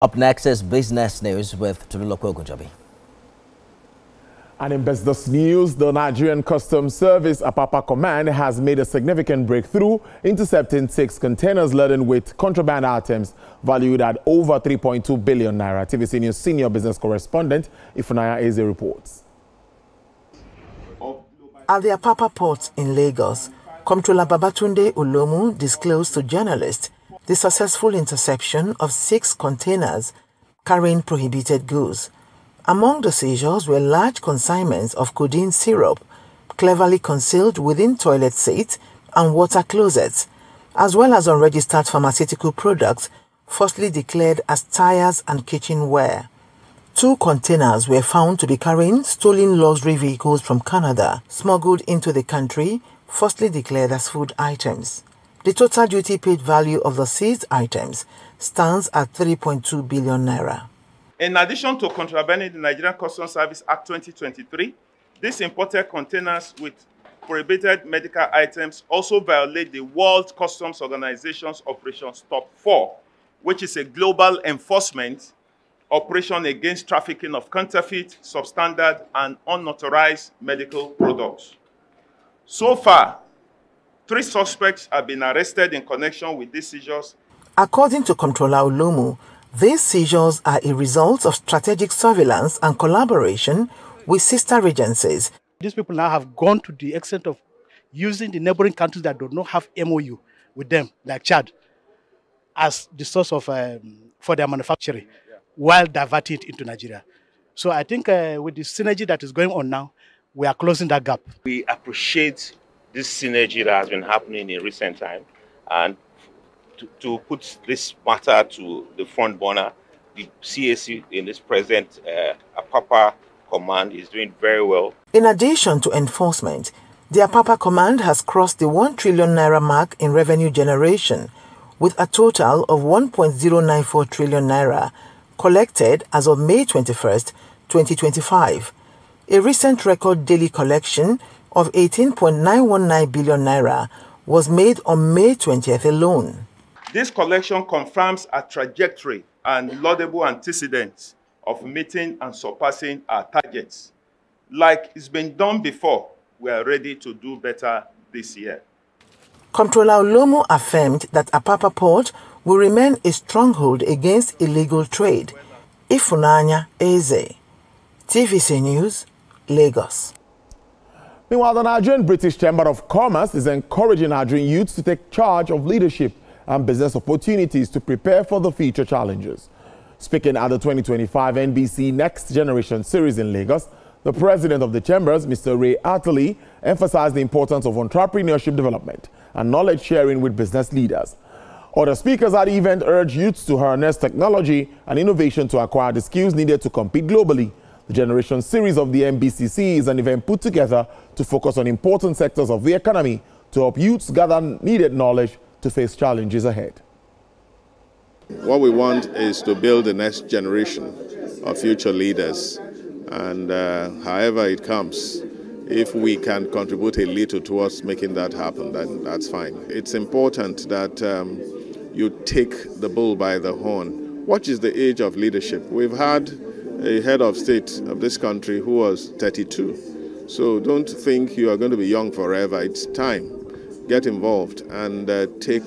Up next is business news with Tululoko Gujabi. And in business news, the Nigerian Customs Service Apapa Command has made a significant breakthrough, intercepting 6 containers laden with contraband items valued at over 3.2 billion naira. TVC News senior business correspondent Ifunanya Eze reports. At the Apapa port in Lagos, Comptroller Babatunde Olomu disclosed to journalists the successful interception of 6 containers carrying prohibited goods. Among the seizures were large consignments of codeine syrup, cleverly concealed within toilet seats and water closets, as well as unregistered pharmaceutical products falsely declared as tires and kitchenware. 2 containers were found to be carrying stolen luxury vehicles from Canada, smuggled into the country, falsely declared as food items. The total duty paid value of the seized items stands at 3.2 billion naira. In addition to contrabanding the Nigerian Customs Service Act 2023, these imported containers with prohibited medical items also violate the World Customs Organization's Operation Stop 4, which is a global enforcement operation against trafficking of counterfeit, substandard, and unauthorized medical products. So far, 3 suspects have been arrested in connection with these seizures. According to Comptroller Olomu, these seizures are a result of strategic surveillance and collaboration with sister agencies. These people now have gone to the extent of using the neighboring countries that do not have MOU with them, like Chad, as the source of for their manufacturing, while diverting it into Nigeria. So I think with the synergy that is going on now, we are closing that gap. We appreciate this synergy that has been happening in recent time, and to put this matter to the front burner, the CAC in this present Apapa Command is doing very well. In addition to enforcement, the Apapa Command has crossed the 1 trillion naira mark in revenue generation, with a total of 1.094 trillion naira collected as of May 21st, 2025. A recent record daily collection of 18.919 billion naira was made on May 20th alone. This collection confirms a trajectory and laudable antecedents of meeting and surpassing our targets. Like it's been done before, we are ready to do better this year. Comptroller Olomu affirmed that Apapa Port will remain a stronghold against illegal trade. Ifunanya Eze, TVC News, Lagos. Meanwhile, the Nigerian British Chamber of Commerce is encouraging Nigerian youths to take charge of leadership and business opportunities to prepare for the future challenges. Speaking at the 2025 NBC Next Generation series in Lagos, the president of the chambers, Mr. Ray Atterley, emphasized the importance of entrepreneurship development and knowledge sharing with business leaders. Other speakers at the event urged youths to harness technology and innovation to acquire the skills needed to compete globally. The Generation series of the NBCC is an event put together to focus on important sectors of the economy to help youths gather needed knowledge to face challenges ahead. What we want is to build the next generation of future leaders, and however it comes, if we can contribute a little towards making that happen, then that's fine. It's important that you take the bull by the horn. What is the age of leadership? We've had a head of state of this country who was 32. So don't think you are going to be young forever. It's time. Get involved and take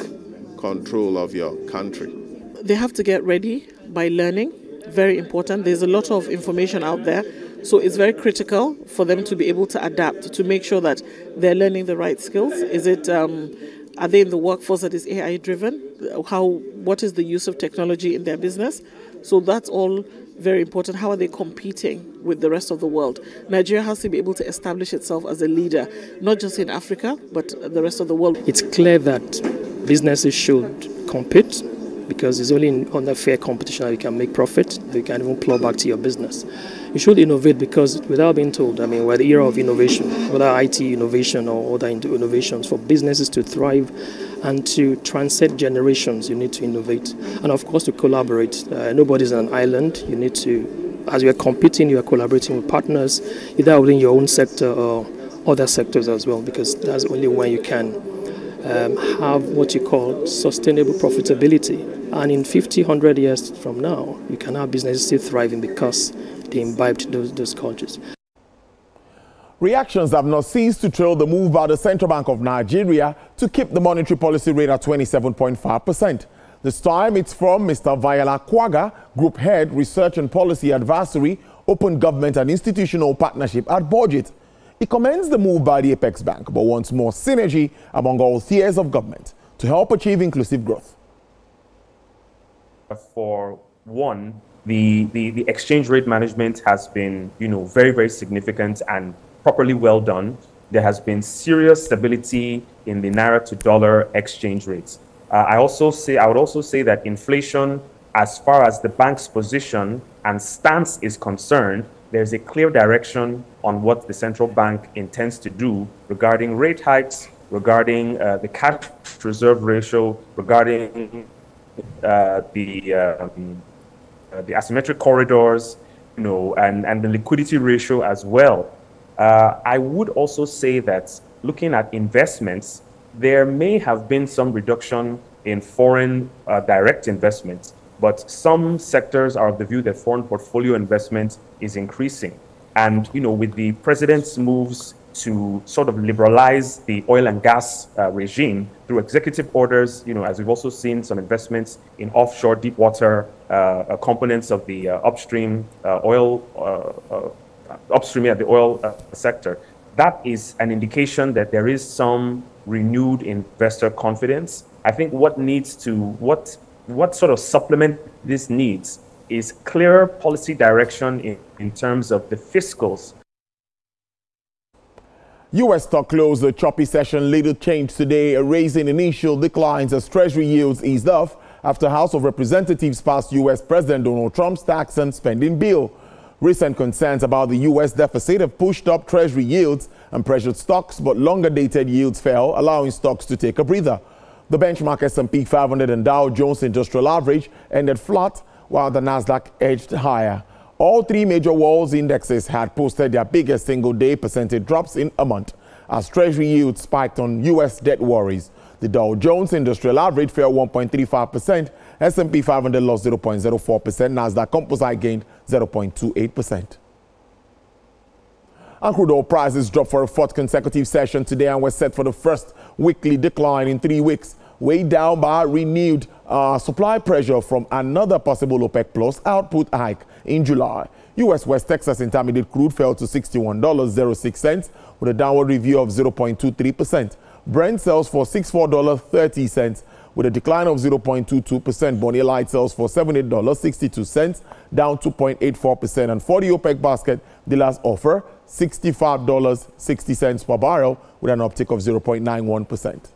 control of your country. They have to get ready by learning. Very important. There's a lot of information out there. So it's very critical for them to be able to adapt, to make sure that they're learning the right skills. Is it, are they in the workforce that is AI driven? What is the use of technology in their business? So that's all very important. How are they competing with the rest of the world? Nigeria has to be able to establish itself as a leader, not just in Africa, but the rest of the world. It's clear that businesses should compete, because it's only under fair competition that you can make profit, that you can even plow back to your business. You should innovate, because without being told, I mean, we're the era of innovation, whether IT innovation or other innovations. For businesses to thrive and to transcend generations, you need to innovate. And of course, to collaborate. Nobody's an island. You need to, as you're competing, you are collaborating with partners, either within your own sector or other sectors as well, because that's only when you can have what you call sustainable profitability And in 50, 100 years from now, you can have businesses still thriving because they imbibed those cultures. Reactions have not ceased to trail the move by the Central Bank of Nigeria to keep the monetary policy rate at 27.5%. This time it's from Mr. Vayala Kwaga, Group Head, Research and Policy Advisory, Open Government and Institutional Partnership at Budget. He commends the move by the Apex Bank, but wants more synergy among all tiers of government to help achieve inclusive growth. For one, the exchange rate management has been, very, very significant and properly well done. There has been serious stability in the naira to dollar exchange rates. I would also say that inflation, as far as the bank's position and stance is concerned, there's a clear direction on what the central bank intends to do regarding rate hikes, regarding the cash reserve ratio, regarding the asymmetric corridors, and the liquidity ratio as well. I would also say that looking at investments, there may have been some reduction in foreign direct investments, but some sectors are of the view that foreign portfolio investment is increasing. And, with the president's moves to sort of liberalize the oil and gas regime through executive orders, as we've also seen some investments in offshore deep water components of the upstream at the oil sector. That is an indication that there is some renewed investor confidence. I think what sort of supplement this needs is clear policy direction in terms of the fiscals. U.S. stock closed a choppy session, little change today, raising initial declines as Treasury yields eased off after House of Representatives passed U.S. President Donald Trump's tax and spending bill. Recent concerns about the U.S. deficit have pushed up Treasury yields and pressured stocks, but longer-dated yields fell, allowing stocks to take a breather. The benchmark S&P 500 and Dow Jones Industrial Average ended flat, while the Nasdaq edged higher. All three major world indexes had posted their biggest single-day percentage drops in a month, as Treasury yields spiked on U.S. debt worries. The Dow Jones Industrial Average fell 1.35%, S&P 500 lost 0.04%, Nasdaq Composite gained 0.28%. And crude oil prices dropped for a fourth consecutive session today and were set for the first weekly decline in 3 weeks, weighed down by renewed supply pressure from another possible OPEC Plus output hike in July. U.S. West Texas Intermediate crude fell to $61.06 with a downward review of 0.23%. Brent sells for $64.30 with a decline of 0.22%. Bonnie Light sells for $78.62, down 2.84%. And for the OPEC basket, dealers offer $65.60 per barrel with an uptick of 0.91%.